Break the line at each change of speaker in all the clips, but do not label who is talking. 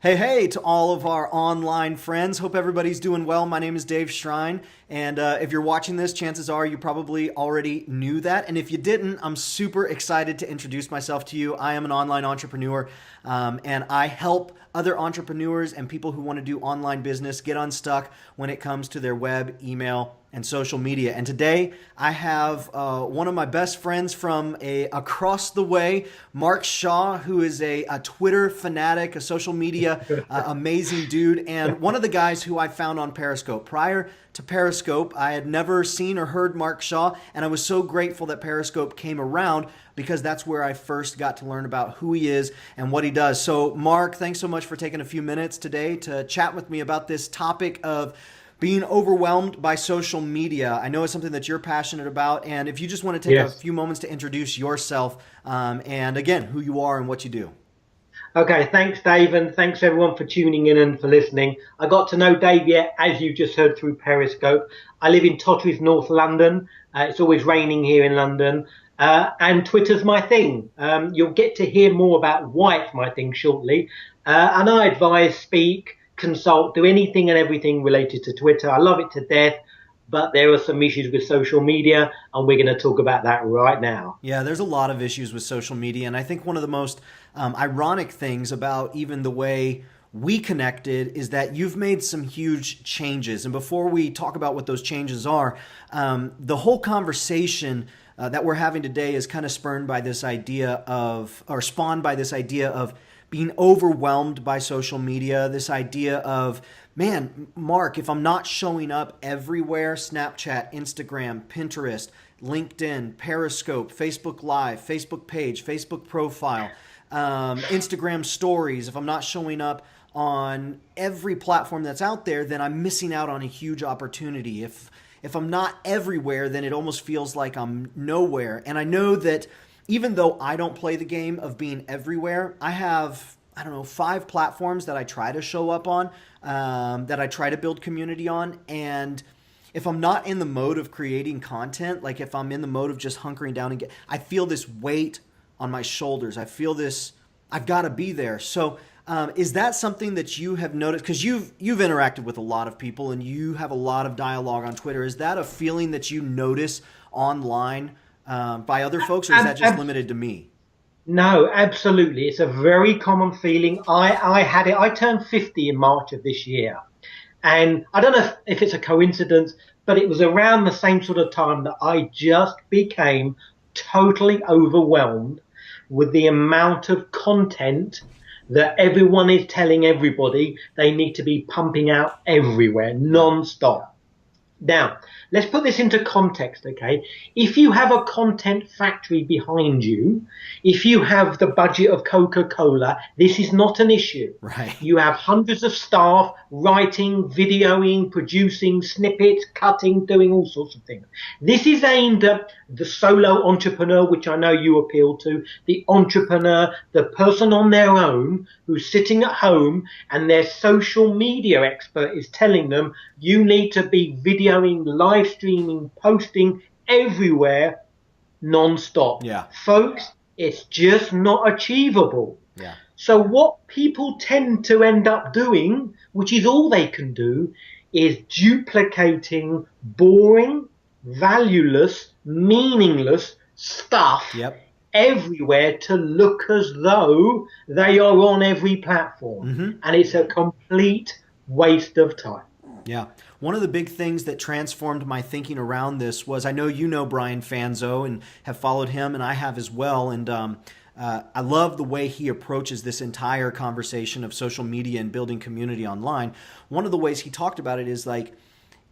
Hey, hey, to all of our online friends. Hope everybody's doing well. My name is Dave Shrein. And if you're watching this, chances are you probably already knew that. And if you didn't, I'm super excited to introduce myself to you. I am an online entrepreneur, and I help other entrepreneurs and people who want to do online business get unstuck when it comes to their web, email, and social media. And today I have one of my best friends from across the way, Mark Shaw, who is a Twitter fanatic, a social media amazing dude, and one of the guys who I found on Periscope. Prior to Periscope, I had never seen or heard Mark Shaw, and I was so grateful that Periscope came around because that's where I first got to learn about who he is and what he does. So, Mark, thanks so much for taking a few minutes today to chat with me about this topic of being overwhelmed by social media. I know it's something that you're passionate about, and if you just want to take a
Yes.
few moments to introduce yourself, and again, who you are and what you do.
Okay, thanks, Dave, and thanks everyone for tuning in and for listening. I got to know Dave yet, as you just heard through Periscope. I live in Totteridge, North London. It's always raining here in London, and Twitter's my thing. You'll get to hear more about why it's my thing shortly. And I advise, speak, consult, do anything and everything related to Twitter. I love it to death, but there are some issues with social media, and we're going to talk about that right now.
Yeah, there's a lot of issues with social media, and I think one of the most ironic things about even the way we connected is that you've made some huge changes. And before we talk about what those changes are, the whole conversation that we're having today is kind of spurned by this idea of, or spawned by this idea of being overwhelmed by social media, this idea of, man, Mark, if I'm not showing up everywhere, Snapchat, Instagram, Pinterest, LinkedIn, Periscope, Facebook Live, Facebook page, Facebook profile, Instagram stories, if I'm not showing up on every platform that's out there, then I'm missing out on a huge opportunity. If I'm not everywhere, then it almost feels like I'm nowhere. And I know that even though I don't play the game of being everywhere, I have, I don't know, 5 platforms that I try to show up on, that I try to build community on. And if I'm not in the mode of creating content, like if I'm in the mode of just hunkering down and I feel this weight on my shoulders. I feel this, I've got to be there. So is that something that you have noticed? Because you've interacted with a lot of people and you have a lot of dialogue on Twitter. Is that a feeling that you notice online by other folks, or is that
Ab-
just
ab-
limited to me?
No, absolutely. It's a very common feeling. I had it. I turned 50 in March of this year. And I don't know if it's a coincidence, but it was around the same sort of time that I just became totally overwhelmed with the amount of content that everyone is telling everybody they need to be pumping out everywhere,
Yeah.
non-stop. Now, let's put this into context, okay? If you have a content factory behind you, if you have the budget of Coca-Cola, this is not an issue.
Right.
You have hundreds of staff writing, videoing, producing snippets, cutting, doing all sorts of things. This is aimed at the solo entrepreneur, which I know you appeal to, the entrepreneur, the person on their own who's sitting at home and their social media expert is telling them you need to be videoing, live streaming, posting everywhere non-stop.
Yeah.
Folks, it's just not achievable.
Yeah.
So what people tend to end up doing, which is all they can do, is duplicating boring, valueless, meaningless stuff
Yep.
everywhere to look as though they are on every platform.
Mm-hmm.
And it's a complete waste of time.
Yeah. One of the big things that transformed my thinking around this was, I know you know Brian Fanzo and have followed him, and I have as well. And I love the way he approaches this entire conversation of social media and building community online. One of the ways he talked about it is like,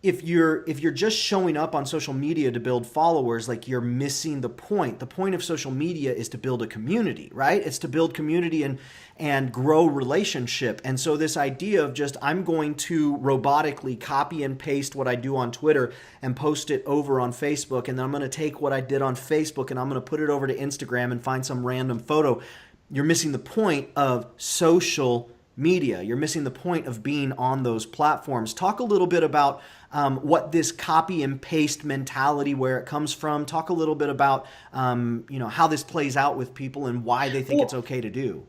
if you're just showing up on social media to build followers, like you're missing the point. The point of social media is to build a community, right? It's to build community and grow relationship. And so this idea of just, I'm going to robotically copy and paste what I do on Twitter and post it over on Facebook, and then I'm going to take what I did on Facebook and I'm going to put it over to Instagram and find some random photo. You're missing the point of social media. You're missing the point of being on those platforms. Talk a little bit about what this copy and paste mentality, where it comes from. Talk a little bit about how this plays out with people and why they think it's
Well,
okay to do.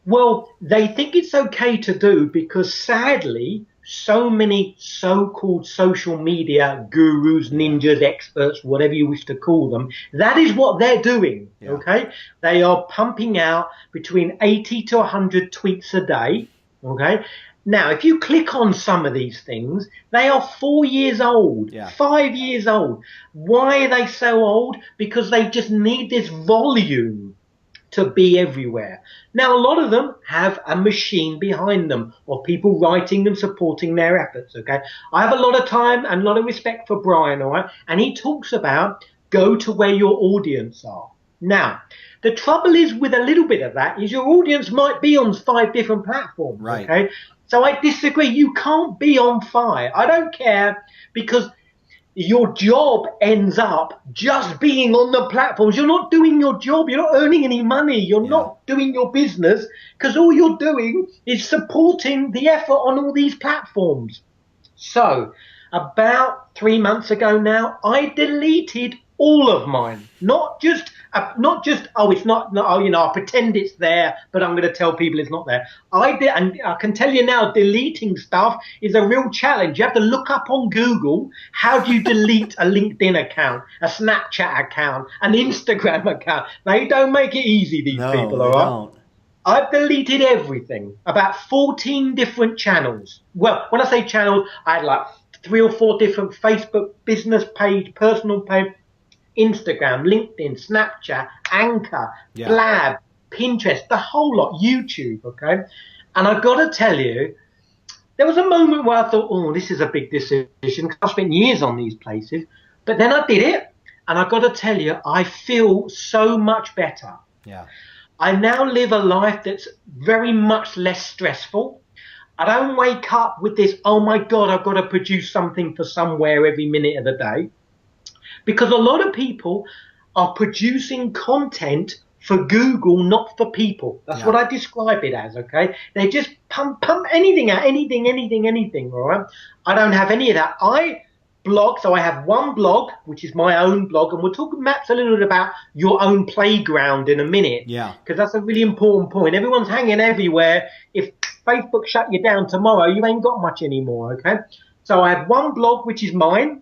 Well, they think it's okay to do because sadly, so many so-called social media gurus,
Yeah.
ninjas, experts, whatever you wish to call them, that is what they're doing.
Yeah.
Okay. They are pumping out between 80 to 100 tweets a day. Okay. Now, if you click on some of these things, they are 4 years old,
Yeah.
5 years old. Why are they so old? Because they just need this volume to be everywhere. Now, a lot of them have a machine behind them or people writing and supporting their efforts. Okay. I have a lot of time and a lot of respect for Brian. All right. And he talks about go to where your audience are. Now, the trouble is with a little bit of that is your audience might be on 5 different platforms.
Right.
Okay. So I disagree. You can't be on 5. I don't care because your job ends up just being on the platforms. You're not doing your job. You're not earning any money. You're
Yeah.
not doing your business because all you're doing is supporting the effort on all these platforms. So, about 3 months ago now, I deleted all of mine. Not just oh, it's not, oh, I pretend it's there, but I'm going to tell people it's not there. I did, and I can tell you now, deleting stuff is a real challenge. You have to look up on Google how do you delete a LinkedIn account, a Snapchat account, an Instagram account. They don't make it easy. These
No,
people,
they
all right.
don't.
I've deleted everything, about 14 different channels. Well, when I say channels, I had like 3 or 4 different Facebook business page, personal page, Instagram, LinkedIn, Snapchat, Anchor,
Yeah.
Blab, Pinterest, the whole lot, YouTube, okay? And I've got to tell you, there was a moment where I thought, oh, this is a big decision because I spent years on these places. But then I did it, and I've got to tell you, I feel so much better.
Yeah.
I now live a life that's very much less stressful. I don't wake up with this, oh my God, I've got to produce something for somewhere every minute of the day. Because a lot of people are producing content for Google, not for people. That's
Yeah.
what I describe it as, okay? They just pump anything out, anything, all right? I don't have any of that. I blog, so I have one blog, which is my own blog, and we'll talk, Max, a little bit about your own playground in a minute.
Yeah.
Because that's a really important point. Everyone's hanging everywhere. If Facebook shut you down tomorrow, you ain't got much anymore, okay? So I have one blog, which is mine,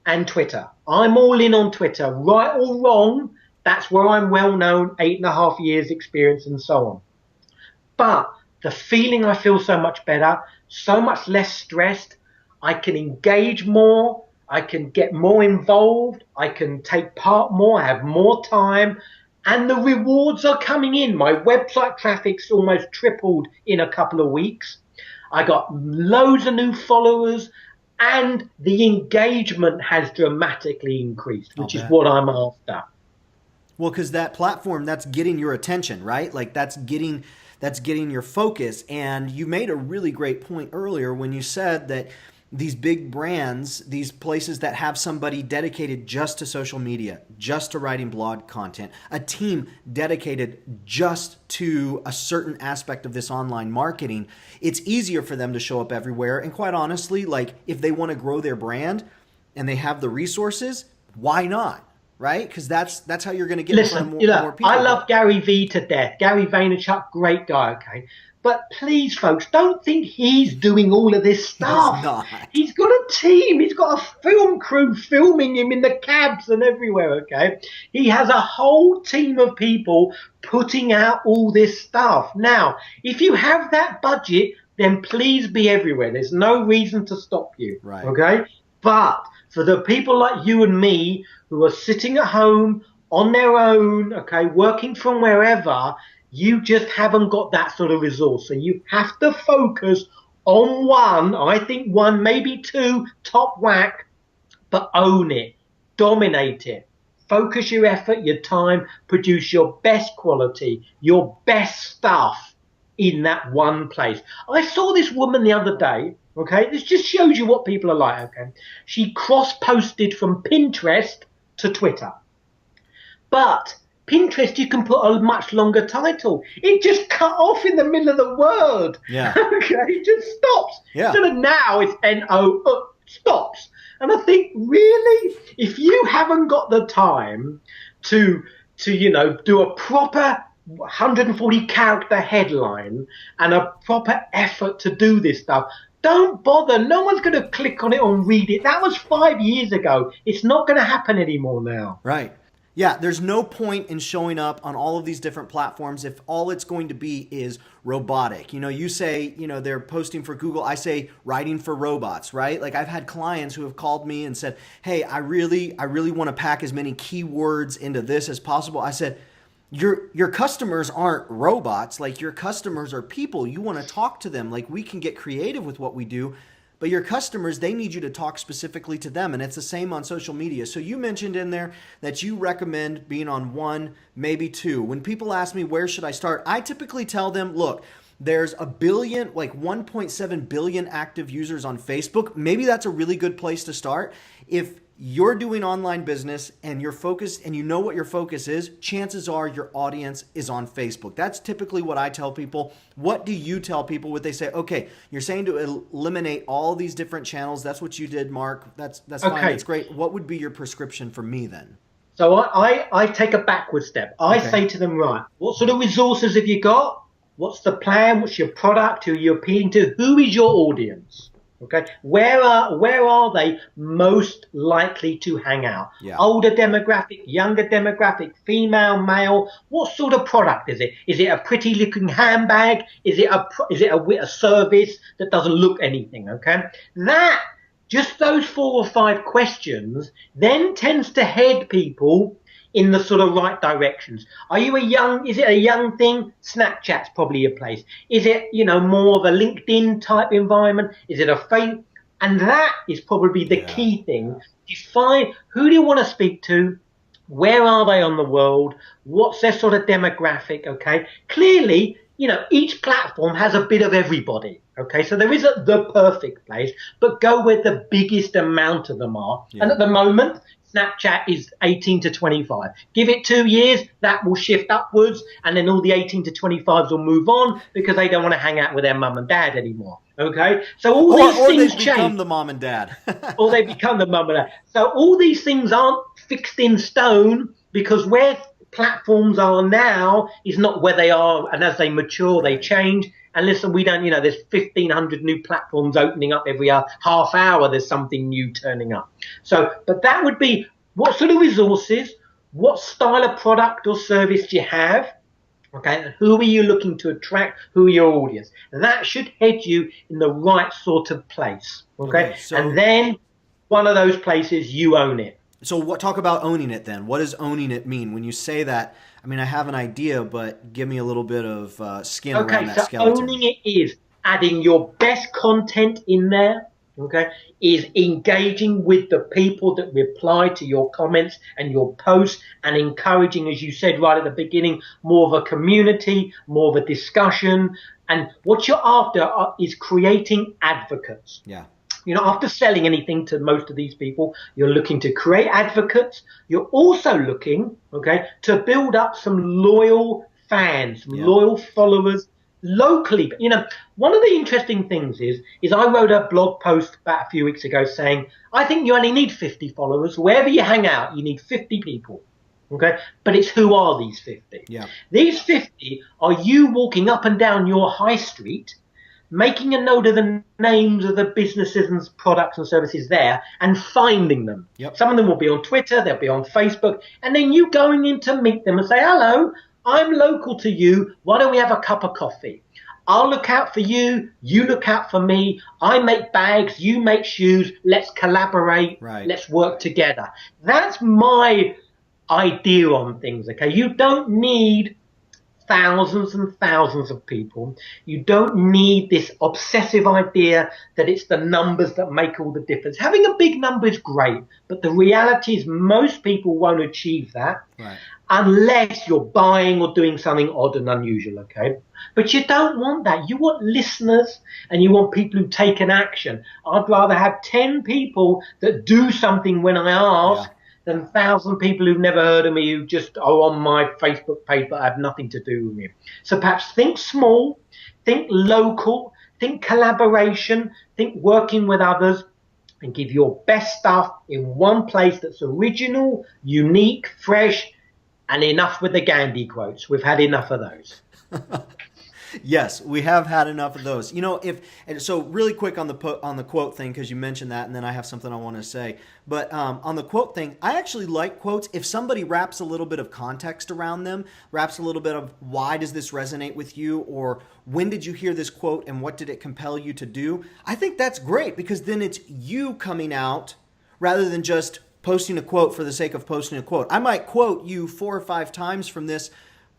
and Twitter. I'm all in on Twitter, right or wrong. That's where I'm well known, 8.5 years experience and so on. But the feeling, I feel so much better, so much less stressed. I can engage more. I can get more involved. I can take part more. I have more time. And the rewards are coming in. My website traffic's almost tripled in a couple of weeks. I got loads of new followers. And the engagement has dramatically increased, which is what I'm after.
Well, because that platform, that's getting your attention, right? Like that's getting your focus. And you made a really great point earlier when you said that these big brands, these places that have somebody dedicated just to social media, just to writing blog content, a team dedicated just to a certain aspect of this online marketing, it's easier for them to show up everywhere. And quite honestly, like if they want to grow their brand and they have the resources, why not? Right? Because that's how you're going to get in front of more people.
I love Gary Vee to death. Gary Vaynerchuk, great guy, okay? But please, folks, don't think he's doing all of this stuff.
He's not.
He's got a team. He's got a film crew filming him in the cabs and everywhere, okay? He has a whole team of people putting out all this stuff. Now, if you have that budget, then please be everywhere. There's no reason to stop you,
right?
Okay? But for the people like you and me who are sitting at home on their own, okay, working from wherever, you just haven't got that sort of resource. So you have to focus on one, I think one, maybe two, top whack, but own it, dominate it. Focus your effort, your time, produce your best quality, your best stuff in that one place. I saw this woman the other day, okay? This just shows you what people are like, okay? She cross-posted from Pinterest to Twitter. But Pinterest, you can put a much longer title. It just cut off in the middle of the word.
Yeah.
Okay, it just stops.
Yeah.
Instead of now, it's N-O, stops. And I think, really, if you haven't got the time to do a proper 140 character headline and a proper effort to do this stuff, don't bother. No one's going to click on it and read it. That was 5 years ago. It's not going to happen anymore now.
Right. Yeah, there's no point in showing up on all of these different platforms if all it's going to be is robotic. You say, they're posting for Google. I say writing for robots, right? Like I've had clients who have called me and said, "Hey, I really want to pack as many keywords into this as possible." I said, your customers aren't robots. Like your customers are people. You want to talk to them. Like we can get creative with what we do, but your customers, they need you to talk specifically to them. And it's the same on social media. So you mentioned in there that you recommend being on one, maybe two. When people ask me, where should I start? I typically tell them, look, there's a billion, like 1.7 billion active users on Facebook. Maybe that's a really good place to start. If you're doing online business and you're focused and you know what your focus is, chances are your audience is on Facebook. That's typically what I tell people. What do you tell people when they say, okay, you're saying to eliminate all these different channels? That's what you did, Mark. That's fine.
Okay.
That's great. What would be your prescription for me then?
So I take a backward step. I say to them, right, what sort of resources have you got? What's the plan? What's your product? Who are you appealing to? Who is your audience? Okay, where are they most likely to hang out?
Yeah.
Older demographic, younger demographic, female, male. What sort of product is it? Is it a pretty looking handbag? Is it a service that doesn't look anything? Okay, just those 4 or 5 questions then tends to head people in the sort of right directions. Is it a young thing? Snapchat's probably a place. Is it, more of a LinkedIn type environment? Is it a fake? And that is probably the key thing. Define who do you want to speak to? Where are they on the world? What's their sort of demographic? Okay. Clearly, each platform has a bit of everybody. Okay. So there isn't the perfect place, but go where the biggest amount of them are. Yeah. And at the moment, Snapchat is 18 to 25. Give it 2 years, that will shift upwards, and then all the 18 to 25s will move on because they don't want to hang out with their mum and dad anymore. Okay? So all these things change.
Or they become the mom and dad.
Or they become the mum and dad. So all these things aren't fixed in stone because where platforms are now is not where they are, and as they mature, they change. And listen, we don't, there's 1,500 new platforms opening up every half hour. There's something new turning up. So, but that would be what sort of resources, what style of product or service do you have? Okay, who are you looking to attract? Who are your audience? That should head you in the right sort of place. Okay, so, and then one of those places, you own it.
So talk about owning it then. What does owning it mean? When you say that, I mean, I have an idea, but give me a little bit of skin around that skeleton.
Okay, so owning it is adding your best content in there, okay, is engaging with the people that reply to your comments and your posts and encouraging, as you said right at the beginning, more of a community, more of a discussion. And what you're after is creating advocates.
Yeah.
After selling anything to most of these people, you're looking to create advocates. You're also looking, okay, to build up some loyal fans, loyal followers locally. One of the interesting things is I wrote a blog post about a few weeks ago saying, I think you only need 50 followers. Wherever you hang out, you need 50 people. Okay, but it's who are these 50?
Yeah.
These 50 are you walking up and down your high street, making a note of the names of the businesses and products and services there and finding them.
Yep.
Some of them will be on Twitter, they'll be on Facebook, and then you going in to meet them and say, hello, I'm local to you. Why don't we have a cup of coffee? I'll look out for you. You look out for me. I make bags. You make shoes. Let's collaborate.
Right.
Let's work together. That's my idea on things. Okay. You don't need thousands and thousands of people. You don't need this obsessive idea that it's the numbers that make all the difference. Having a big number is great, but the reality is most people won't achieve that unless you're buying or doing something odd and unusual, okay? But you don't want that. You want listeners and you want people who take an action. I'd rather have 10 people that do something when I ask than 1,000 people who've never heard of me who just are on my Facebook page but have nothing to do with me. So perhaps think small, think local, think collaboration, think working with others, and give your best stuff in one place that's original, unique, fresh, And enough with the Gandhi quotes. We've had enough of those.
Yes, we have had enough of those. You know, if and so really quick on the quote thing because you mentioned that, and then I have something I want to say. But on the quote thing, I actually like quotes if somebody wraps a little bit of context around them, wraps a little bit of why does this resonate with you, or when did you hear this quote and what did it compel you to do. I think that's great because then it's you coming out rather than just posting a quote for the sake of posting a quote. I might quote you 4 or 5 times from this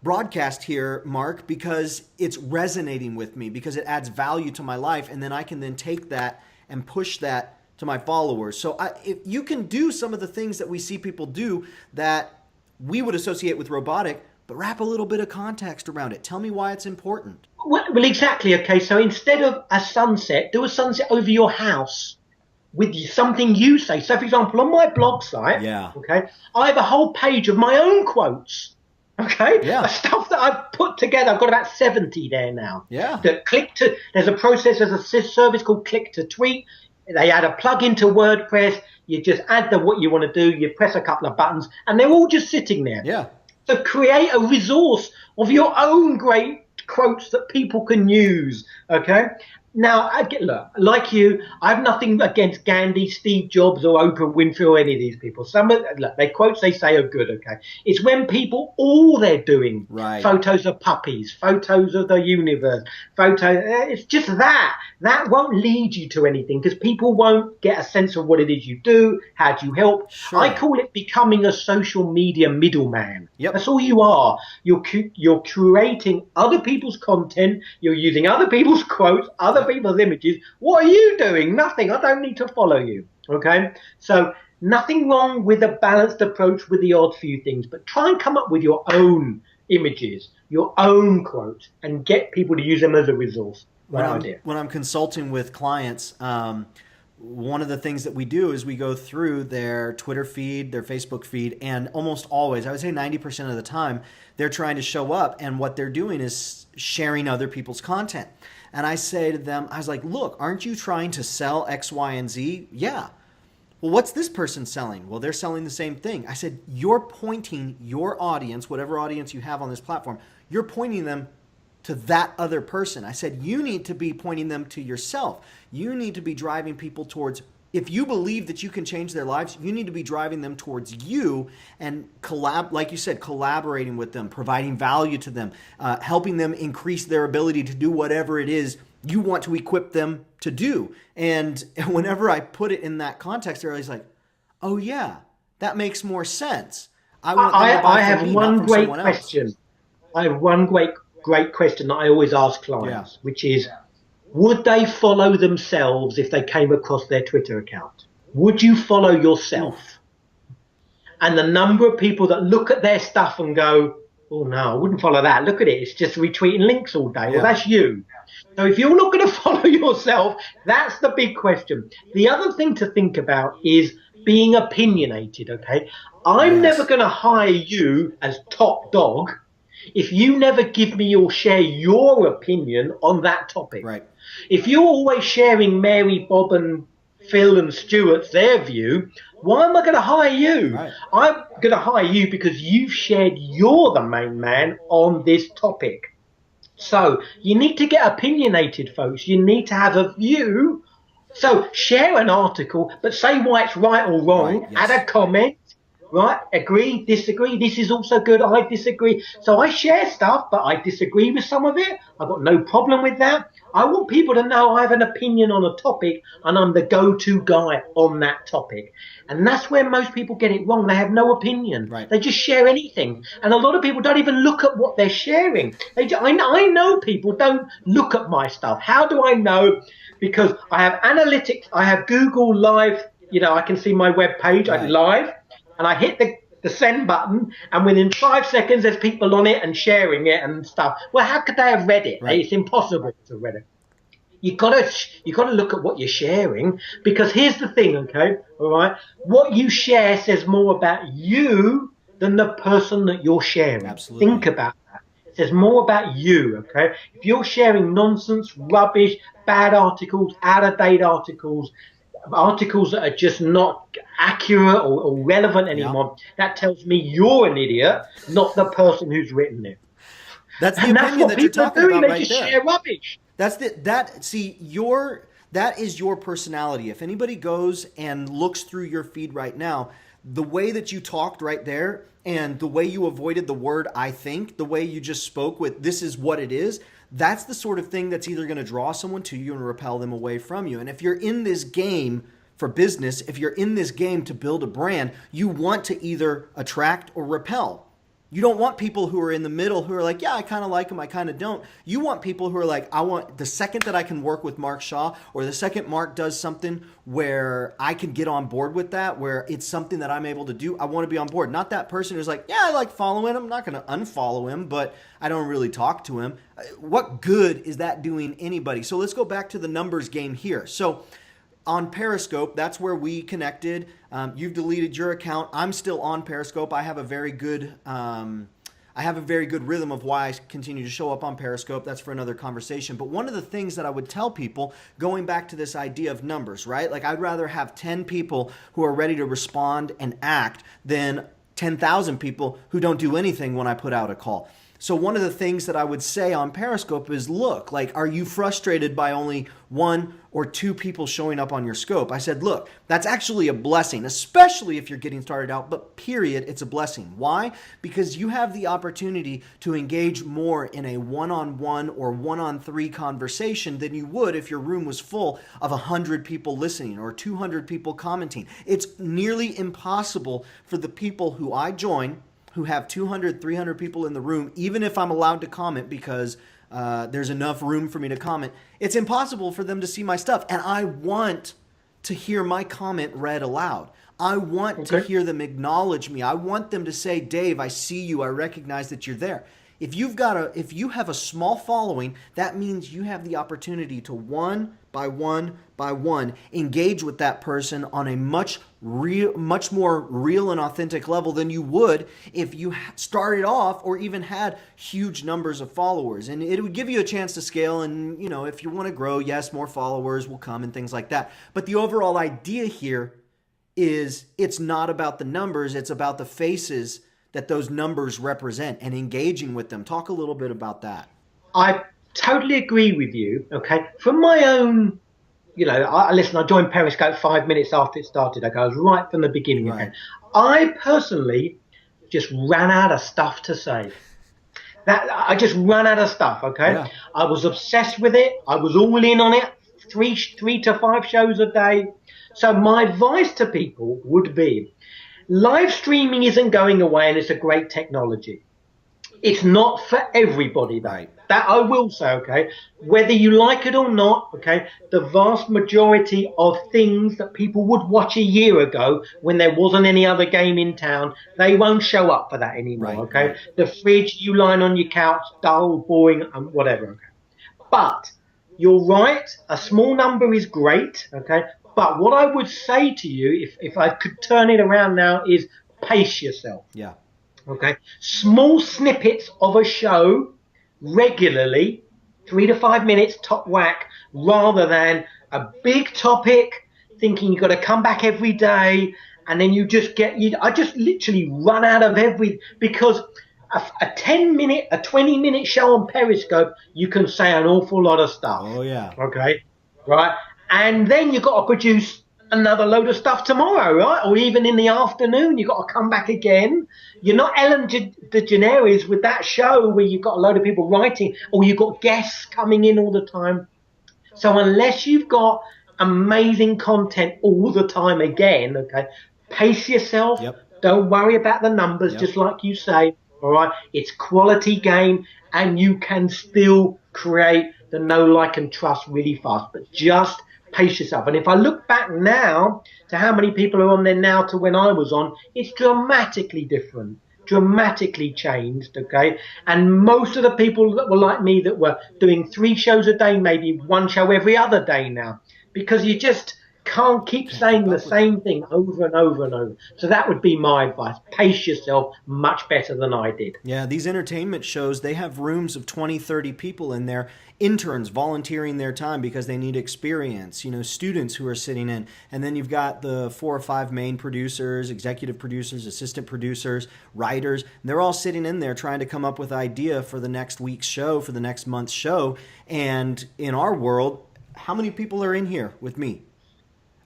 broadcast here, Mark, because it's resonating with me, because it adds value to my life, and then I can then take that and push that to my followers. So if you can do some of the things that we see people do that we would associate with robotic, but wrap a little bit of context around it. Tell me why it's important.
Well, exactly. Okay, so instead of a sunset, do a sunset over your house with something you say. So, for example, on my blog site, okay, I have a whole page of my own quotes. Okay, stuff that I've put together. I've got about 70 there now.
Yeah.
There's a process, there's a service called Click to Tweet. They add a plug-in to WordPress. You just add what you want to do. You press a couple of buttons, and they're all just sitting there.
Yeah.
So create a resource of your own great quotes that people can use. Okay. Now, look, like you, I have nothing against Gandhi, Steve Jobs, or Oprah Winfrey, or any of these people. They quotes they say are good, okay? It's when people, all they're doing, photos of puppies, photos of the universe, it's just that. That won't lead you to anything because people won't get a sense of what it is you do, how do you help. Sure. I call it becoming a social media middleman.
Yep.
That's all you are. You're curating other people's content. You're using other people's quotes, other people's images. What are you doing? Nothing. I don't need to follow you. Okay? So nothing wrong with a balanced approach with the odd few things, but try and come up with your own images, your own quotes, and get people to use them as a resource.
When I'm consulting with clients, one of the things that we do is we go through their Twitter feed, their Facebook feed, and almost always, I would say 90% of the time, they're trying to show up, and what they're doing is sharing other people's content. And I say to them, I was like, look, aren't you trying to sell X, Y, and Z? Yeah. Well, what's this person selling? Well, they're selling the same thing. I said, you're pointing your audience, whatever audience you have on this platform, you're pointing them to that other person. I said, you need to be pointing them to yourself. You need to be driving people towards, if you believe that you can change their lives, you need to be driving them towards you and like you said, collaborating with them, providing value to them, helping them increase their ability to do whatever it is you want to equip them to do. And whenever I put it in that context, they're always like, oh yeah, that makes more sense.
I have one great question. I have one great question that I always ask clients, which is, would they follow themselves if they came across their Twitter account? Would you follow yourself? And the number of people that look at their stuff and go, oh no, I wouldn't follow that. Look at it. It's just retweeting links all day. Well, that's you. So if you're not going to follow yourself, that's the big question. The other thing to think about is being opinionated, okay? I'm never going to hire you as top dog if you never give me or share your opinion on that topic.
Right.
If you're always sharing Mary, Bob, and Phil and Stuart's their view, why am I going to hire you? Right. I'm going to hire you because you've shared you're the main man on this topic. So you need to get opinionated, folks. You need to have a view. So share an article, but say why it's right or wrong. Right, yes. Add a comment. Right? Agree, disagree. This is also good. I disagree. So I share stuff, but I disagree with some of it. I've got no problem with that. I want people to know I have an opinion on a topic and I'm the go-to guy on that topic. And that's where most people get it wrong. They have no opinion. Right. They just share anything. And a lot of people don't even look at what they're sharing. I know people don't look at my stuff. How do I know? Because I have analytics. I have Google Live. You know, I can see my web page. Right. I'm live. And I hit the send button, and within 5 seconds, there's people on it and sharing it and stuff. Well, how could they have read it? Right. It's impossible to have read it. You gotta look at what you're sharing, because here's the thing, okay, all right. What you share says more about you than the person that you're sharing.
Absolutely.
Think about that. It says more about you, okay. If you're sharing nonsense, rubbish, bad articles, out of date articles, articles that are just not accurate or relevant
Yeah.
anymore, that tells me you're an idiot, not the person who's written it.
That's the
And that's
opinion
what
that you're
people are
talking
doing.
about
They
right
just
there.
share rubbish.
That's the that see your that is your personality. If anybody goes and looks through your feed right now, the way that you talked right there and the way you avoided the word I think, the way you just spoke with this is what it is, that's the sort of thing that's either going to draw someone to you and repel them away from you. And if you're in this game for business, if you're in this game to build a brand, you want to either attract or repel. You don't want people who are in the middle who are like, yeah, I kind of like him, I kind of don't. You want people who are like, I want the second that I can work with Mark Shaw, or the second Mark does something where I can get on board with that, where it's something that I'm able to do, I want to be on board. Not that person who's like, yeah, I like following him. I'm not going to unfollow him, but I don't really talk to him. What good is that doing anybody? So let's go back to the numbers game here. So on Periscope, that's where we connected. You've deleted your account. I'm still on Periscope. I have a very good rhythm of why I continue to show up on Periscope. That's for another conversation. But one of the things that I would tell people, going back to this idea of numbers, right? Like I'd rather have 10 people who are ready to respond and act than 10,000 people who don't do anything when I put out a call. So one of the things that I would say on Periscope is, look, like, are you frustrated by only one or two people showing up on your scope? I said, look, that's actually a blessing, especially if you're getting started out, but period, it's a blessing. Why? Because you have the opportunity to engage more in a one-on-one or one-on-three conversation than you would if your room was full of 100 people listening or 200 people commenting. It's nearly impossible for the people who I join who have 200, 300 people in the room, even if I'm allowed to comment because there's enough room for me to comment, it's impossible for them to see my stuff. And I want to hear my comment read aloud. I want to hear them acknowledge me. I want them to say, Dave, I see you. I recognize that you're there. If you have a small following, that means you have the opportunity to one by one engage with that person on a much more real and authentic level than you would if you started off or even had huge numbers of followers. And it would give you a chance to scale. And if you want to grow, yes, more followers will come and things like that. But the overall idea here is it's not about the numbers, it's about the faces that those numbers represent and engaging with them. Talk a little bit about that.
I totally agree with you. Okay. From my own, I joined Periscope 5 minutes after it started. Okay. I was right from the beginning.
Right.
Okay. I personally just ran out of stuff to say. I just ran out of stuff. Okay.
Yeah.
I was obsessed with it. I was all in on it. Three to five shows a day. So my advice to people would be, live streaming isn't going away and it's a great technology. It's not for everybody, though.
Right.
That I will say, okay? Whether you like it or not, okay, the vast majority of things that people would watch a year ago when there wasn't any other game in town, they won't show up for that anymore,
Right,
okay?
right.
The fridge, you lying on your couch, dull, boring, and whatever, okay? But you're right, a small number is great, okay? But what I would say to you, if I could turn it around now, is pace yourself.
Yeah.
Okay. Small snippets of a show regularly, 3 to 5 minutes top whack, rather than a big topic, thinking you've got to come back every day. And then I just literally run out of because a 10-minute, a 20-minute show on Periscope, you can say an awful lot of stuff.
Oh, yeah.
Okay. Right. And then you've got to produce another load of stuff tomorrow, right? Or even in the afternoon, you've got to come back again. You're not Ellen DeGeneres with that show where you've got a load of people writing or you've got guests coming in all the time. So unless you've got amazing content all the time again, okay, pace yourself.
Yep.
Don't worry about the numbers,
Yep.
just like you say, all right? It's quality game and you can still create the know, like, and trust really fast. But just pace yourself. And if I look back now to how many people are on there now to when I was on, it's dramatically different, dramatically changed, okay? And most of the people that were like me that were doing 3 shows a day, maybe 1 show every other day now, because can't keep
Can't keep
saying the
up with it.
same thing over and over and over. So that would be my advice. Pace yourself much better than I did.
Yeah, these entertainment shows, they have rooms of 20, 30 people in there, interns volunteering their time because they need experience, students who are sitting in. And then you've got the 4 or 5 main producers, executive producers, assistant producers, writers. And they're all sitting in there trying to come up with idea for the next week's show, for the next month's show. And in our world, how many people are in here with me?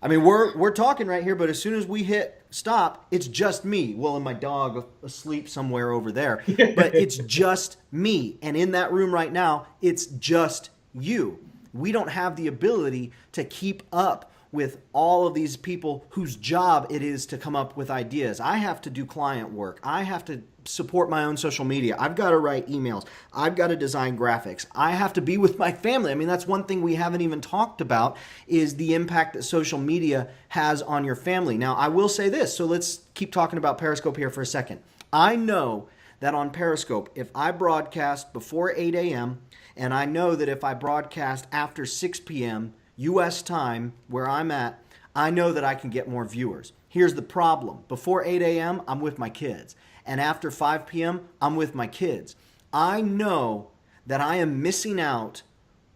I mean, we're talking right here, but as soon as we hit stop, it's just me. Well, and my dog asleep somewhere over there. But it's just me. And in that room right now, it's just you. We don't have the ability to keep up with all of these people whose job it is to come up with ideas. I have to do client work. I have to support my own social media. I've got to write emails. I've got to design graphics. I have to be with my family. I mean, that's one thing we haven't even talked about is the impact that social media has on your family. Now, I will say this, so let's keep talking about Periscope here for a second. I know that on Periscope, if I broadcast before 8 a.m., and I know that if I broadcast after 6 p.m., U.S. time, where I'm at, I know that I can get more viewers. Here's the problem. Before 8 a.m., I'm with my kids. And after 5 p.m., I'm with my kids. I know that I am missing out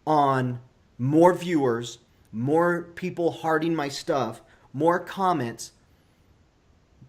on more viewers, more people hearting my stuff, more comments,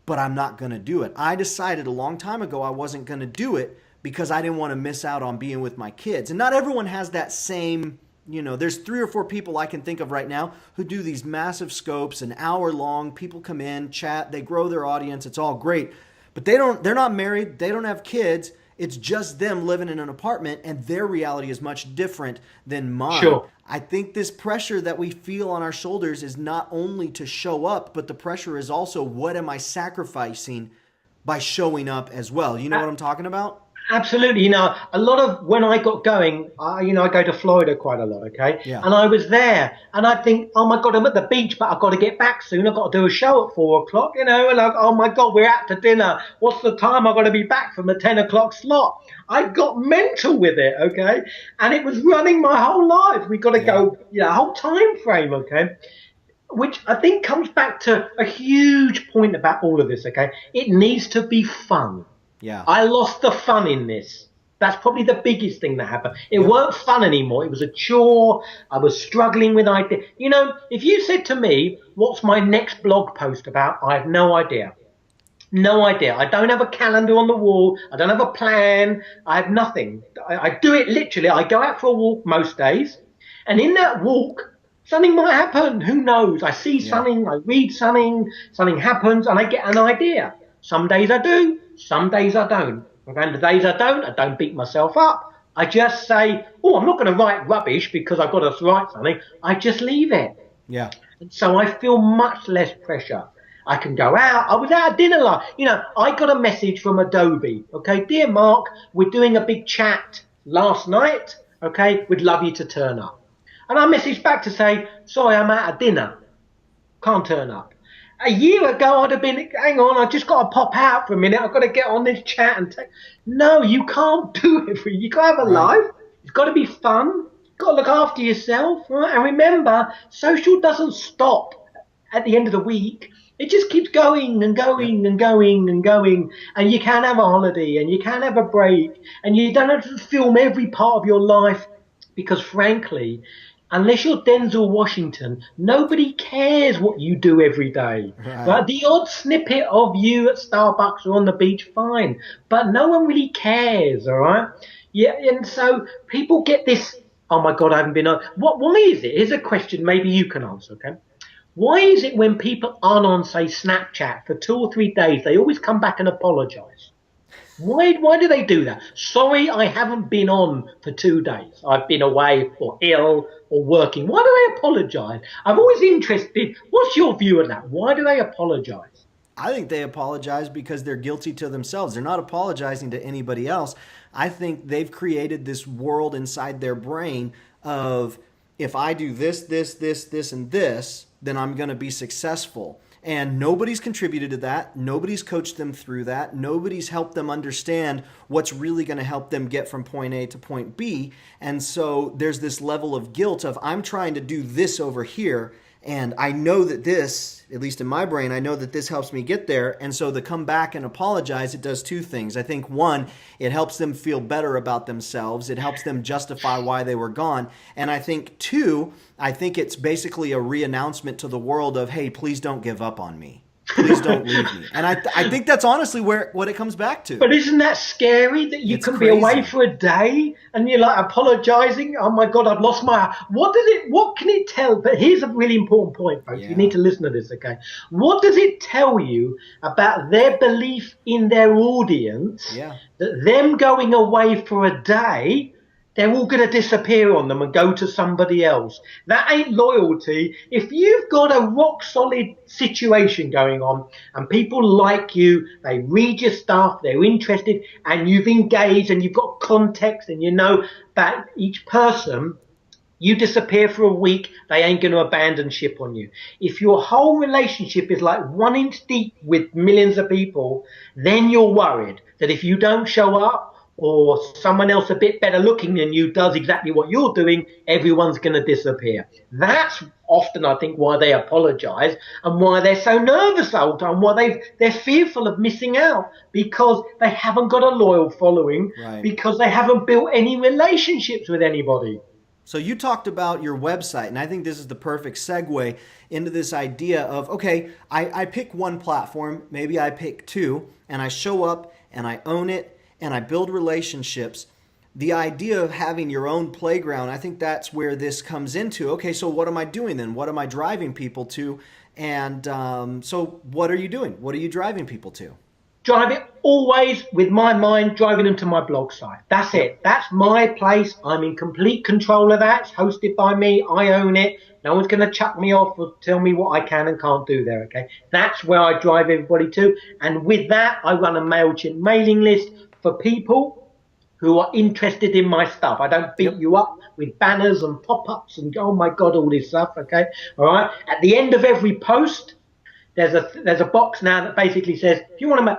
but I'm not going to do it. I decided a long time ago I wasn't going to do it because I didn't want to miss out on being with my kids. And not everyone has that same, there's 3 or 4 people I can think of right now who do these massive scopes, an hour long, people come in, chat, they grow their audience, it's all great. But they're not married, they don't have kids. It's just them living in an apartment, and their reality is much different than mine.
Sure.
I think this pressure that we feel on our shoulders is not only to show up, but the pressure is also, what am I sacrificing by showing up as well? You know what I'm talking about?
Absolutely. A lot of when I got going, I go to Florida quite a lot, okay?
Yeah.
And I was there and I think, oh my God, I'm at the beach, but I've got to get back soon. I've got to do a show at 4 o'clock, and oh my God, we're out to dinner. What's the time? I've got to be back from the 10 o'clock slot. I got mental with it, okay? And it was running my whole life. We got to go, whole time frame, okay? Which I think comes back to a huge point about all of this, okay? It needs to be fun.
Yeah.
I lost the fun in this. That's probably the biggest thing that happened. It weren't fun anymore. It was a chore. I was struggling with ideas. If you said to me, what's my next blog post about? I have no idea. No idea. I don't have a calendar on the wall. I don't have a plan. I have nothing. I do it literally. I go out for a walk most days. And in that walk, something might happen. Who knows? I see something. I read something. Something happens and I get an idea. Some days I do. Some days I don't. And the days I don't beat myself up. I just say, oh, I'm not going to write rubbish because I've got to write something. I just leave it.
Yeah.
And so I feel much less pressure. I can go out. I was out at dinner I got a message from Adobe. Okay, dear Mark, we're doing a big chat last night. Okay, we'd love you to turn up. And I messaged back to say, sorry, I'm out at dinner. Can't turn up. A year ago, I'd have been, hang on, I just got to pop out for a minute. I've got to get on this chat and take. No, you can't do it. You got to have a life. It's got to be fun. You've got to look after yourself, right? And remember, social doesn't stop at the end of the week. It just keeps going and going and going and going. And you can have a holiday and you can have a break. And you don't have to film every part of your life because, frankly, unless you're Denzel Washington, nobody cares what you do every day. Right? The odd snippet of you at Starbucks or on the beach, fine. But no one really cares, all right? Yeah, and so people get this, oh, my God, I haven't been on. Why is it? Here's a question maybe you can answer, okay? Why is it when people aren't on, say, Snapchat for 2 or 3 days, they always come back and apologize? Why do they do that? Sorry, I haven't been on for 2 days. I've been away or ill or working. Why do they apologize? I'm always interested. What's your view on that? Why do they apologize?
I think they apologize because they're guilty to themselves. They're not apologizing to anybody else. I think they've created this world inside their brain of, if I do this, and this, then I'm going to be successful. And nobody's contributed to that. Nobody's coached them through that. Nobody's helped them understand what's really going to help them get from point A to point B. And so there's this level of guilt of, I'm trying to do this over here, And I know that this, at least in my brain, I know that this helps me get there. And so to come back and apologize, it does two things. I think one, it helps them feel better about themselves. It helps them justify why they were gone. And I think two, I think it's basically a re-announcement to the world of, hey, please don't give up on me. Please don't leave me. And I think that's honestly what it comes back to.
But isn't that scary that you can be away for a day and you're like apologizing? Oh my God, I've lost my. What can it tell? But here's a really important point, folks.
Yeah.
You need to listen to this, okay? What does it tell you about their belief in their audience that them going away for a day, they're all going to disappear on them and go to somebody else? That ain't loyalty. If you've got a rock solid situation going on and people like you, they read your stuff, they're interested, and you've engaged and you've got context and you know about each person, you disappear for a week, they ain't going to abandon ship on you. If your whole relationship is like 1 inch deep with millions of people, then you're worried that if you don't show up, or someone else a bit better looking than you does exactly what you're doing, everyone's going to disappear. That's often, I think, why they apologize and why they're so nervous all the time, why they're fearful of missing out, because they haven't got a loyal following, because they haven't built any relationships with anybody.
So you talked about your website, and I think this is the perfect segue into this idea of, okay, I pick one platform, maybe I pick two, and I show up and I own it, and I build relationships. The idea of having your own playground, I think that's where this comes into. Okay, so what am I doing then? What am I driving people to? And so what are you doing? What are you driving people to?
Drive it always with my mind, driving them to my blog site. That's it. That's my place. I'm in complete control of that. It's hosted by me. I own it. No one's going to chuck me off or tell me what I can and can't do there, okay? That's where I drive everybody to. And with that, I run a MailChimp mailing list for people who are interested in my stuff. I don't beat you up with banners and pop-ups and, oh my God, all this stuff, okay? All right? At the end of every post, there's a box now that basically says, if you want to make,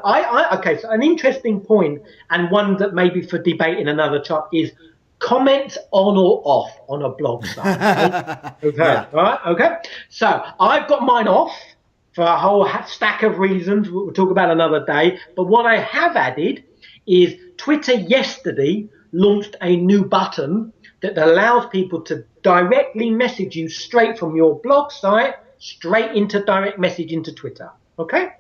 okay, so an interesting point, and one that maybe for debate in another chat, is comment on or off on a blog site. Okay, all right, okay. So I've got mine off for a whole stack of reasons we'll talk about another day. But what I have added is Twitter yesterday launched a new button that allows people to directly message you straight from your blog site straight into direct message into Twitter. Okay?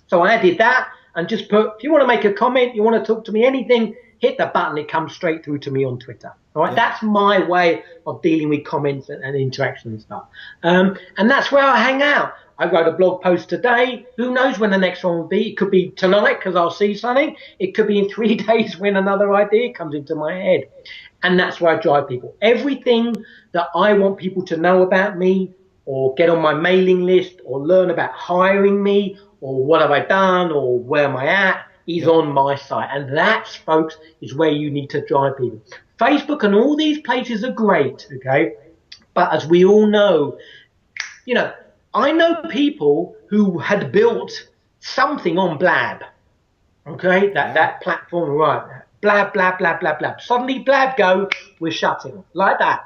So I added that and just put, if you want to make a comment, you want to talk to me, anything, hit the button, it comes straight through to me on Twitter. All right? That's my way of dealing with comments and interaction and stuff. And that's where I hang out. I wrote a blog post today. Who knows when the next one will be? It could be tonight because I'll see something. It could be in 3 days when another idea comes into my head. And that's where I drive people. Everything that I want people to know about me or get on my mailing list or learn about hiring me or what have I done or where am I at is on my site. And that's, folks, is where you need to drive people. Facebook and all these places are great, okay? But as we all know, you know, I know people who had built something on Blab, okay? That platform, right? Blab, blab, blab, blab, blab. Suddenly Blab go, we're shutting, like that.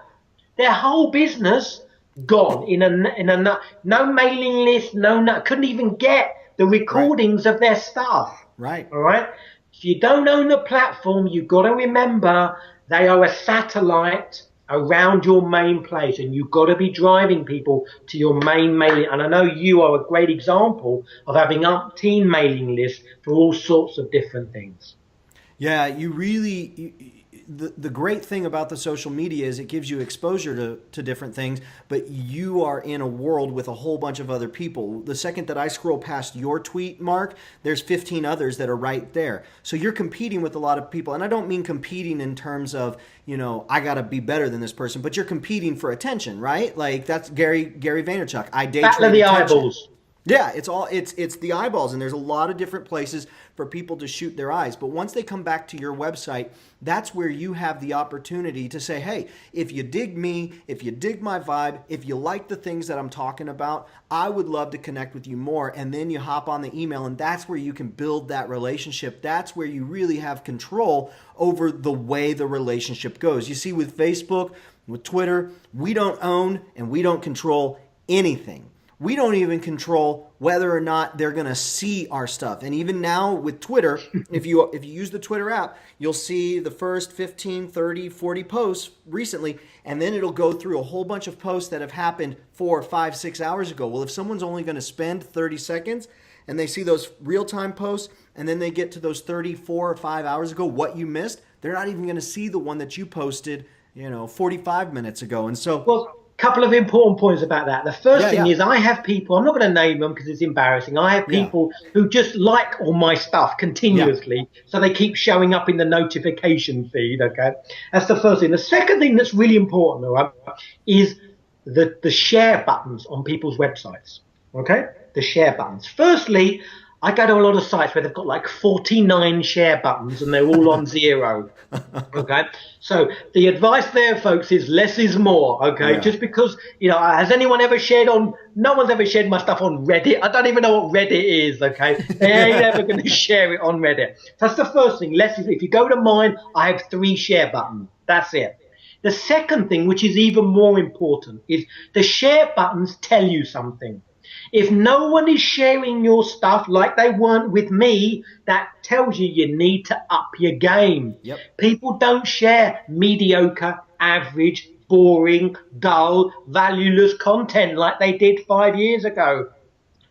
Their whole business gone in a no mailing list, couldn't even get the recordings of their stuff.
Right.
All right. If you don't own the platform, you've got to remember they are a satellite around your main place, and you've got to be driving people to your main mailing. And I know you are a great example of having umpteen mailing lists for all sorts of different things.
Yeah, the great thing about the social media is it gives you exposure to different things, but you are in a world with a whole bunch of other people. The second that I scroll past your tweet, Mark, there's 15 others that are right there. So you're competing with a lot of people. And I don't mean competing in terms of, you know, I got to be better than this person, but you're competing for attention, right? Like that's Gary Vaynerchuk. I day
Battle of the eyeballs.
Yeah, it's the eyeballs, and there's a lot of different places for people to shoot their eyes. But once they come back to your website, that's where you have the opportunity to say, hey, if you dig me, if you dig my vibe, if you like the things that I'm talking about, I would love to connect with you more. And then you hop on the email, and that's where you can build that relationship. That's where you really have control over the way the relationship goes. You see, with Facebook, with Twitter, we don't own and we don't control anything. We don't even control whether or not they're going to see our stuff. And even now with Twitter, if you use the Twitter app, you'll see the first 15, 30, 40 posts recently, and then it'll go through a whole bunch of posts that have happened 4, 5, 6 hours ago. Well, if someone's only going to spend 30 seconds and they see those real-time posts and then they get to those 34 or 5 hours ago, what you missed, they're not even going to see the one that you posted, 45 minutes ago. And so...
Well, couple of important points about that. The first thing is I have people, I'm not going to name them because it's embarrassing. I have people who just like all my stuff continuously. So they keep showing up in the notification feed. Okay. That's the first thing. The second thing that's really important, all right, is the share buttons on people's websites. Okay. The share buttons. Firstly, I go to a lot of sites where they've got like 49 share buttons and they're all on 0. Okay. So the advice there, folks, is less is more. Okay. Just because, has anyone ever no one's ever shared my stuff on Reddit. I don't even know what Reddit is. Okay. They ain't ever going to share it on Reddit. That's the first thing. Less is, if you go to mine, I have 3 share buttons. That's it. The second thing, which is even more important, is the share buttons tell you something. If no one is sharing your stuff like they weren't with me, that tells you need to up your game.
Yep.
People don't share mediocre, average, boring, dull, valueless content like they did 5 years ago.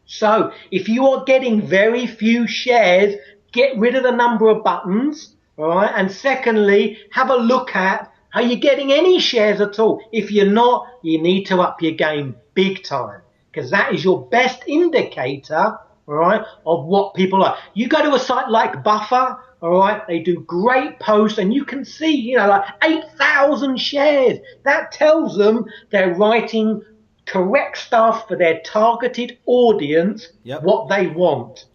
So if you are getting very few shares, get rid of the number of buttons. All right. And secondly, have a look at, are you getting any shares at all? If you're not, you need to up your game big time. Because that is your best indicator, all right, of what people are. You go to a site like Buffer, all right, they do great posts, and you can see, like 8,000 shares. That tells them they're writing correct stuff for their targeted audience, what they want,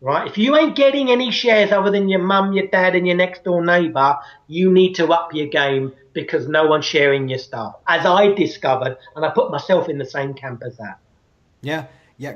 right? If you ain't getting any shares other than your mum, your dad, and your next door neighbour, you need to up your game because no one's sharing your stuff, as I discovered, and I put myself in the same camp as that.
Yeah.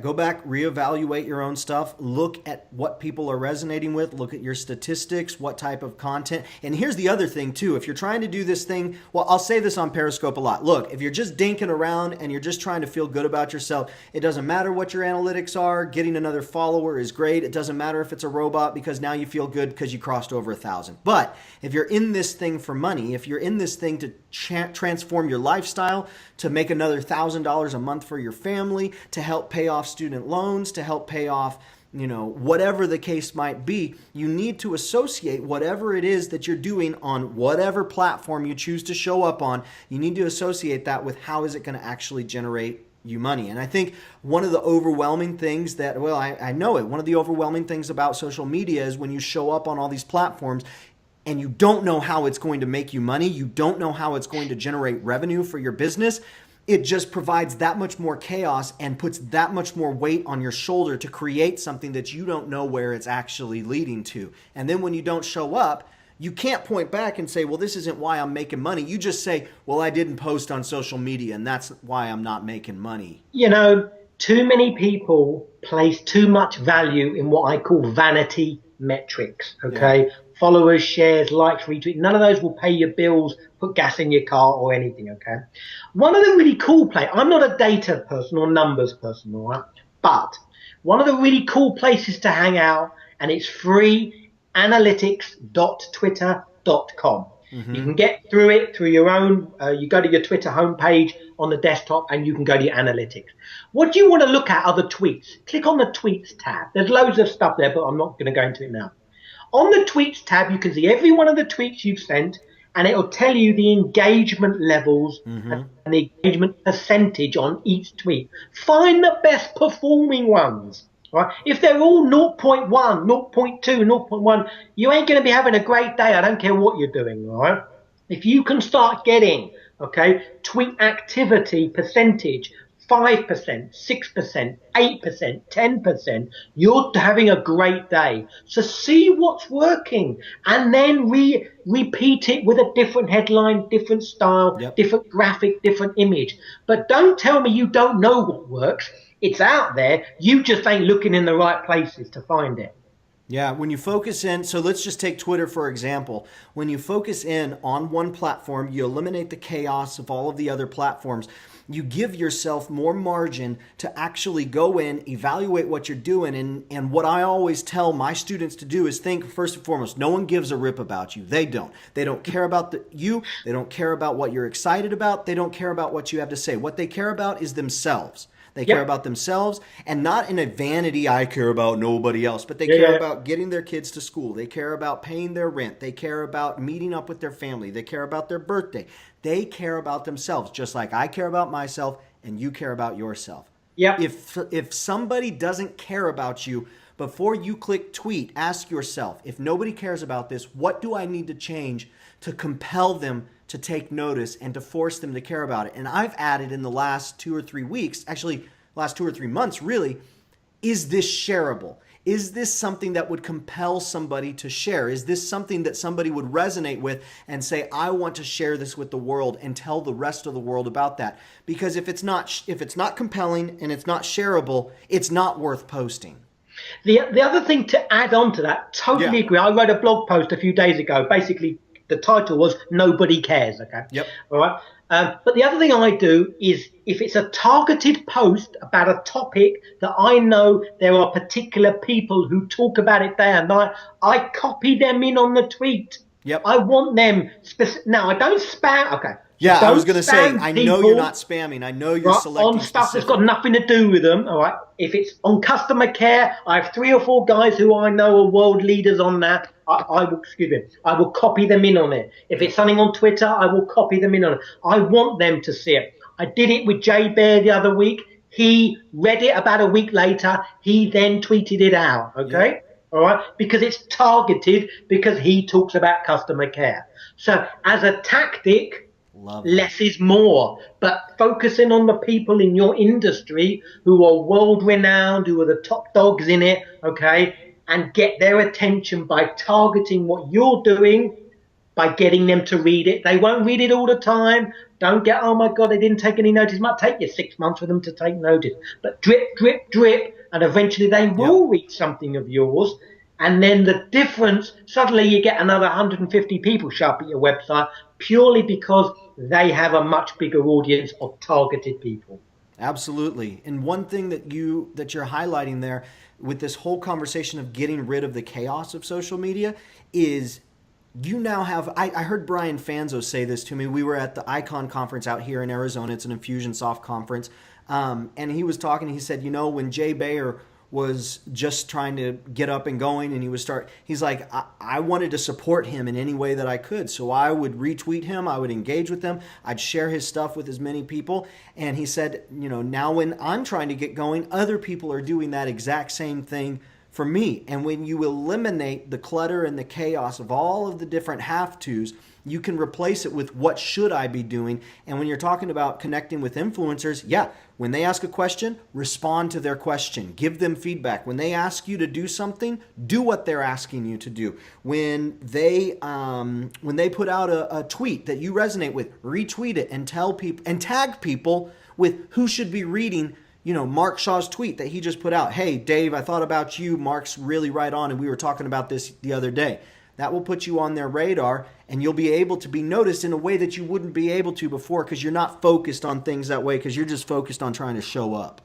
Go back, reevaluate your own stuff. Look at what people are resonating with. Look at your statistics, what type of content. And here's the other thing, too. If you're trying to do this thing, well, I'll say this on Periscope a lot. Look, if you're just dinking around and you're just trying to feel good about yourself, it doesn't matter what your analytics are. Getting another follower is great. It doesn't matter if it's a robot because now you feel good because you crossed over 1,000. But if you're in this thing for money, if you're in this thing to transform your lifestyle, to make another $1,000 a month for your family, to help pay off student loans, to help pay off, whatever the case might be, you need to associate whatever it is that you're doing on whatever platform you choose to show up on. You need to associate that with how is it going to actually generate you money. And I think one of the overwhelming things that, I know it, one of the overwhelming things about social media is when you show up on all these platforms and you don't know how it's going to make you money, you don't know how it's going to generate revenue for your business, it just provides that much more chaos and puts that much more weight on your shoulder to create something that you don't know where it's actually leading to. And then when you don't show up, you can't point back and say, well, this isn't why I'm making money. You just say, well, I didn't post on social media and that's why I'm not making money.
Too many people place too much value in what I call vanity metrics, okay? Yeah. Followers, shares, likes, retweets, none of those will pay your bills, put gas in your car or anything, okay? One of the really cool I'm not a data person or numbers person, all right? But one of the really cool places to hang out, and it's free, analytics.twitter.com. Mm-hmm. You can get through it through your own, you go to your Twitter homepage on the desktop and you can go to your analytics. What do you want to look at? Other tweets. Click on the tweets tab. There's loads of stuff there, but I'm not going to go into it now. On the tweets tab, you can see every one of the tweets you've sent and it'll tell you the engagement levels and the engagement percentage on each tweet. Find the best performing ones. Right? If they're all 0.1, 0.2, 0.1, you ain't going to be having a great day. I don't care what you're doing, right? If you can start getting, tweet activity percentage, 5%, 6%, 8%, 10%, you're having a great day. So see what's working and then repeat it with a different headline, different style, different graphic, different image. But don't tell me you don't know what works. It's out there. You just ain't looking in the right places to find it.
Yeah, when you focus in, so let's just take Twitter for example. When you focus in on one platform, you eliminate the chaos of all of the other platforms. you give yourself more margin to actually go in, evaluate what you're doing. And what I always tell my students to do is think, first and foremost, no one gives a rip about you. They don't. They don't care about you. They don't care about what you're excited about. They don't care about what you have to say. What they care about is themselves. They care about themselves, and not in a vanity, I care about nobody else, but they care about getting their kids to school. They care about paying their rent. They care about meeting up with their family. They care about their birthday. They care about themselves, just like I care about myself and you care about yourself.
Yep.
If somebody doesn't care about you, before you click tweet, ask yourself, if nobody cares about this, what do I need to change to compel them to take notice and to force them to care about it? And I've added in the last 2 or 3 weeks, actually last 2 or 3 months really, is this shareable? Is this something that would compel somebody to share? Is this something that somebody would resonate with and say, I want to share this with the world and tell the rest of the world about that? Because if it's not compelling and it's not shareable, it's not worth posting.
The other thing to add on to that, totally agree. I wrote a blog post a few days ago. Basically, the title was "Nobody Cares." Okay.
Yep.
All right. But the other thing I do is, if it's a targeted post about a topic that I know there are particular people who talk about it day and night, I copy them in on the tweet.
Yep.
I want them now. I don't spam. Okay.
Yeah,
Don't
I was going to say, I know
people,
you're not spamming. I know you're selecting
on stuff
specific.
that's got nothing to do with them. All right. If it's on customer care, I have 3 or 4 guys who I know are world leaders on that. I will copy them in on it. If it's something on Twitter, I will copy them in on it. I want them to see it. I did it with Jay Bear the other week. He read it about a week later. He then tweeted it out. Okay. Yeah. All right. Because it's targeted, because he talks about customer care. So as a tactic, less is more, but focusing on the people in your industry who are world renowned, who are the top dogs in it, okay, and get their attention by targeting what you're doing, by getting them to read it. They won't read it all the time. Don't get, oh my God, they didn't take any notice. It might take you 6 months for them to take notice, but drip, drip, drip, and eventually they will read something of yours. And then the difference, suddenly you get another 150 people show up at your website purely because they have a much bigger audience of targeted people.
Absolutely. And one thing that you're highlighting there with this whole conversation of getting rid of the chaos of social media is you now have, I heard Brian Fanzo say this to me. We were at the Icon conference out here in Arizona. It's an Infusionsoft conference. And he was talking, he said, when Jay Bayer was just trying to get up and going, and he's like, I wanted to support him in any way that I could. So I would retweet him, I would engage with him, I'd share his stuff with as many people. And he said, now when I'm trying to get going, other people are doing that exact same thing for me. And when you eliminate the clutter and the chaos of all of the different have-tos, you can replace it with what should I be doing. And when you're talking about connecting with influencers, when they ask a question, respond to their question. Give them feedback. When they ask you to do something, do what they're asking you to do. When they put out a tweet that you resonate with, retweet it and tell people and tag people with who should be reading Mark Shaw's tweet that he just put out. Hey, Dave, I thought about you. Mark's really right on, and we were talking about this the other day. That will put you on their radar, and you'll be able to be noticed in a way that you wouldn't be able to before, because you're not focused on things that way, because you're just focused on trying to show up.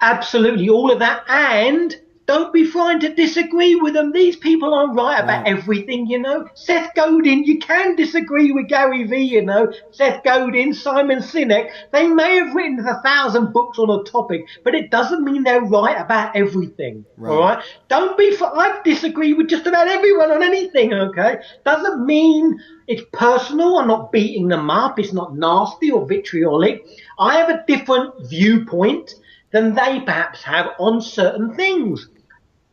Absolutely, all of that. And don't be frightened to disagree with them. These people aren't right about everything, Seth Godin, you can disagree with Gary Vee, Seth Godin, Simon Sinek. They may have written 1,000 books on a topic, but it doesn't mean they're right about everything, all right? Don't be, I disagree with just about everyone on anything, okay? Doesn't mean it's personal. I'm not beating them up. It's not nasty or vitriolic. I have a different viewpoint than they perhaps have on certain things.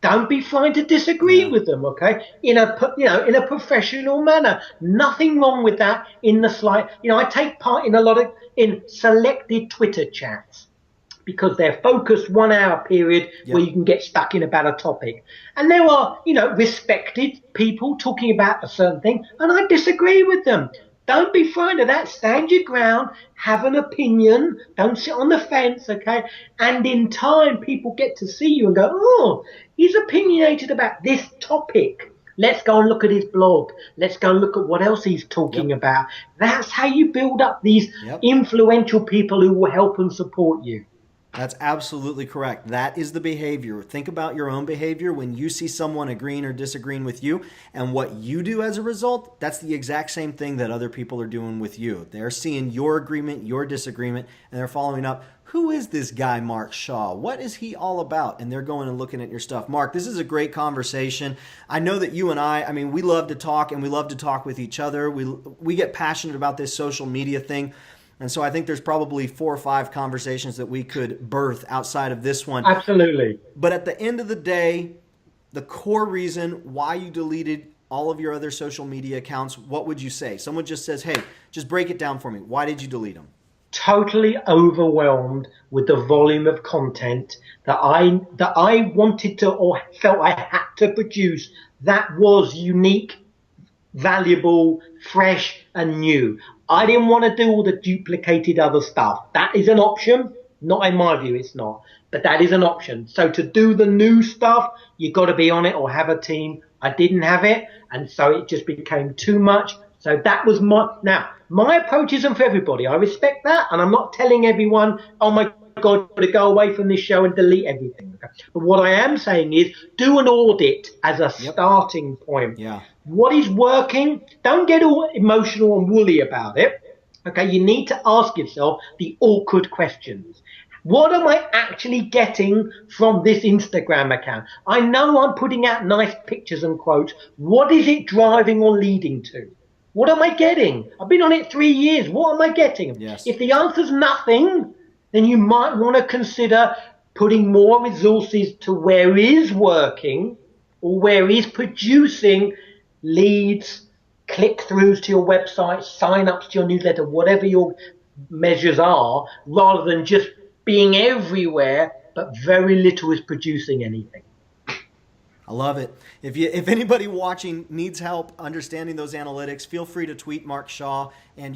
Don't be frightened to disagree with them, okay? In a professional manner. Nothing wrong with that in the slight. I take part in selected Twitter chats because they're focused 1 hour period where you can get stuck in about a topic. And there are, respected people talking about a certain thing, and I disagree with them. Don't be frightened of that. Stand your ground. Have an opinion. Don't sit on the fence, okay? And in time, people get to see you and go, oh, he's opinionated about this topic. Let's go and look at his blog. Let's go and look at what else he's talking about. That's how you build up these influential people who will help and support you.
That's absolutely correct. That is the behavior. Think about your own behavior when you see someone agreeing or disagreeing with you, and what you do as a result. That's the exact same thing that other people are doing with you. They're seeing your agreement, your disagreement, and they're following up. Who is this guy, Mark Shaw? What is he all about? And they're going and looking at your stuff. Mark, this is a great conversation. I know that you and I mean, we love to talk, and we love to talk with each other. We get passionate about this social media thing. And so I think there's probably 4 or 5 conversations that we could birth outside of this one.
Absolutely.
But at the end of the day, the core reason why you deleted all of your other social media accounts, what would you say? Someone just says, hey, just break it down for me. Why did you delete them?
Totally overwhelmed with the volume of content that I wanted to, or felt I had to produce, that was unique, valuable, fresh, and new. I didn't want to do all the duplicated other stuff. That is an option. Not in my view, it's not. But that is an option. So to do the new stuff, you got to be on it or have a team. I didn't have it. And so it just became too much. So that was my approach isn't for everybody. I respect that. And I'm not telling everyone, oh my God, you've got to go away from this show and delete everything. But what I am saying is do an audit as a starting point.
Yeah.
What is working? Don't get all emotional and woolly about it. Okay, you need to ask yourself the awkward questions. What am I actually getting from this Instagram account? I know I'm putting out nice pictures and quotes. What is it driving or leading to? What am I getting? I've been on it 3 years. What am I getting?
Yes.
If the answer's nothing, then you might want to consider putting more resources to where is working or where is producing leads, click-throughs to your website, sign-ups to your newsletter, whatever your measures are, rather than just being everywhere, but very little is producing anything.
I love it. If anybody watching needs help understanding those analytics, feel free to tweet Mark Shaw. And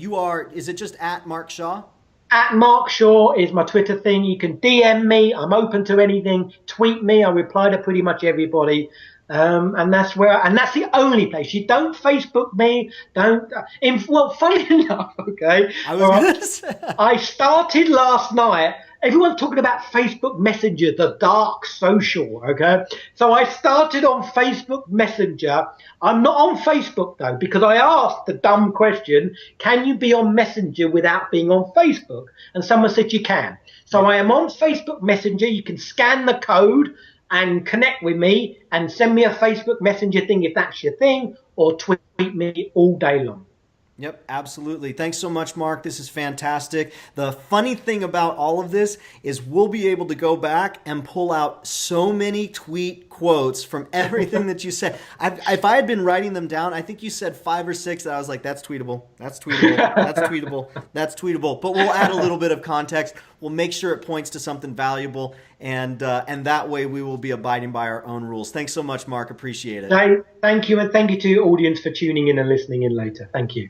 is it just at Mark Shaw?
At Mark Shaw is my Twitter thing. You can DM me. I'm open to anything. Tweet me. I reply to pretty much everybody. And that's the only place. You don't Facebook me. Funny enough, okay. I started last night. Everyone's talking about Facebook Messenger, the dark social, okay? So I started on Facebook Messenger. I'm not on Facebook, though, because I asked the dumb question, can you be on Messenger without being on Facebook? And someone said you can. So I am on Facebook Messenger. You can scan the code and connect with me and send me a Facebook Messenger thing if that's your thing, or tweet me all day long.
Yep, absolutely. Thanks so much, Mark. This is fantastic. The funny thing about all of this is we'll be able to go back and pull out so many tweet quotes from everything that you said. If I had been writing them down, I think you said 5 or 6 that I was like, that's tweetable, that's tweetable, that's tweetable, that's tweetable. But we'll add a little bit of context. We'll make sure it points to something valuable, and that way we will be abiding by our own rules. Thanks so much, Mark. Appreciate it.
Thank you, and thank you to your audience for tuning in and listening in later. Thank you.